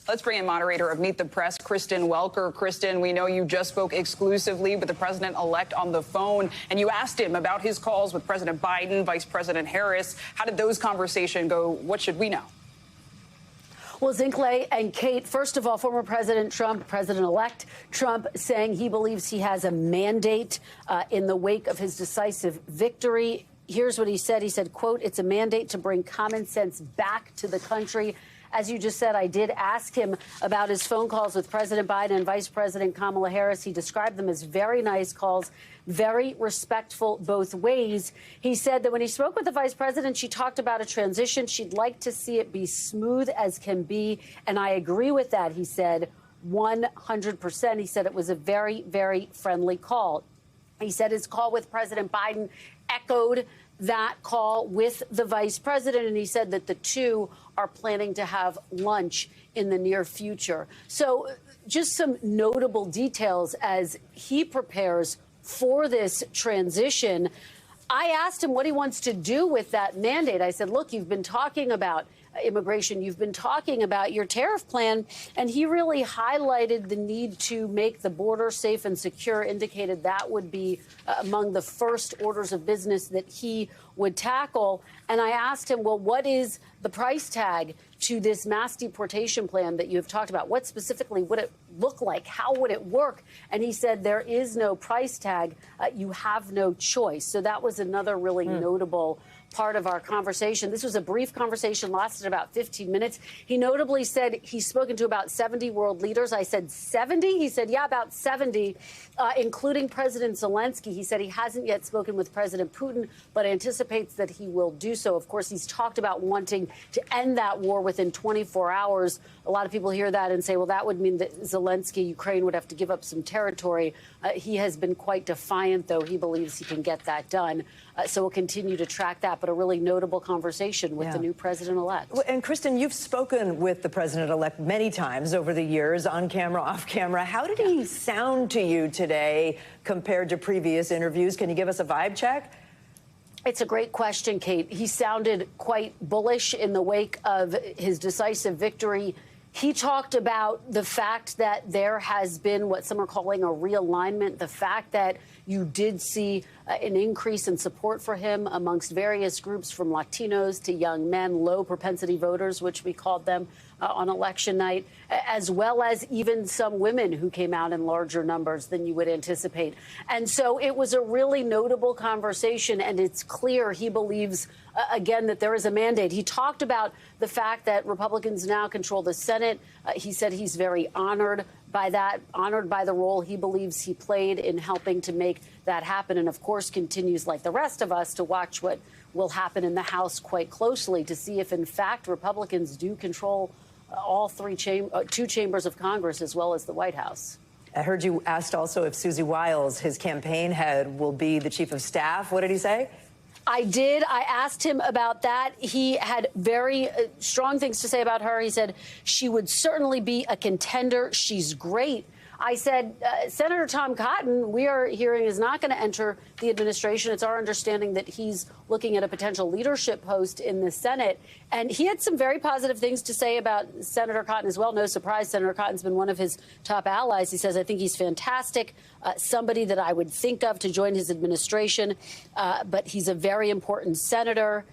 Let's bring in moderator of Meet the Press, Kristen Welker. Kristen, we know you just spoke exclusively with the president-elect on the phone, and you asked him about his calls with President Biden, Vice President Harris. How did those conversations go? What should we know? Well, Zinkley and Kate, first of all, former President Trump, President-elect Trump, saying he believes he has a mandate in the wake of his decisive victory. Here's what he said. He said, quote, "It's a mandate to bring common sense back to the country." As you just said, I did ask him about his phone calls with President Biden and Vice President Kamala Harris. He described them as very nice calls, very respectful both ways. He said that when he spoke with the vice president, she talked about a transition. She'd like to see it be smooth as can be. And I agree with that, he said, 100%. He said it was a very, very friendly call. He said his call with President Biden echoed that call with the vice president, and he said that the two are planning to have lunch in the near future. So just some notable details as he prepares for this transition. I asked him what he wants to do with that mandate. I said, look, you've been talking about immigration. You've been talking about your tariff plan. And he really highlighted the need to make the border safe and secure, indicated that would be among the first orders of business that he would tackle. And I asked him, well, what is the price tag to this mass deportation plan that you have talked about? What specifically would it look like? How would it work? And he said there is no price tag. You have no choice. So that was another really notable part of our conversation. This was a brief conversation, lasted about 15 minutes. He notably said he's spoken to about 70 world leaders. I said 70? He said, yeah, about 70, including President Zelensky. He said he hasn't yet spoken with President Putin, but anticipates that he will do so. Of course, he's talked about wanting to end that war within 24 hours. A lot of people hear that and say, well, that would mean that Zelensky, Ukraine, would have to give up some territory. He has been quite defiant, though. He believes he can get that done. So we'll continue to track that, but a really notable conversation with the new president-elect. And Kristen, you've spoken with the president-elect many times over the years, on camera, off camera. How did he sound to you today compared to previous interviews? Can you give us a vibe check? It's a great question, Kate. He sounded quite bullish in the wake of his decisive victory. He talked about the fact that there has been what some are calling a realignment, the fact that you did see an increase in support for him amongst various groups, from Latinos to young men, low propensity voters, which we called them on election night, as well as even some women who came out in larger numbers than you would anticipate. And so it was a really notable conversation, and it's clear he believes, again, that there is a mandate. He talked about the fact that Republicans now control the Senate. He said he's very honored by that, honored by the role he believes he played in helping to make that happen. And of course, continues, like the rest of us, to watch what will happen in the House quite closely to see if, in fact, Republicans do control all two chambers of Congress, as well as the White House. I heard you asked also if Susie Wiles, his campaign head, will be the chief of staff. What did he say? I did. I asked him about that. He had very strong things to say about her. He said she would certainly be a contender. She's great. I said, Senator Tom Cotton, we are hearing, is not going to enter the administration. It's our understanding that he's looking at a potential leadership post in the Senate. And he had some very positive things to say about Senator Cotton as well. No surprise, Senator Cotton's been one of his top allies. He says, I think he's fantastic, somebody that I would think of to join his administration. But he's a very important senator.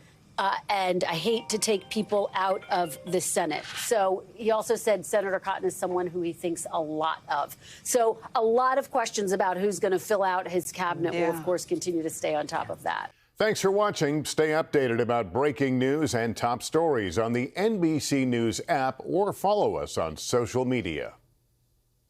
And I hate to take people out of the Senate. So he also said Senator Cotton is someone who he thinks a lot of. So a lot of questions about who's going to fill out his cabinet. Will, of course, continue to stay on top of that. Thanks for watching. Stay updated about breaking news and top stories on the NBC News app, or follow us on social media.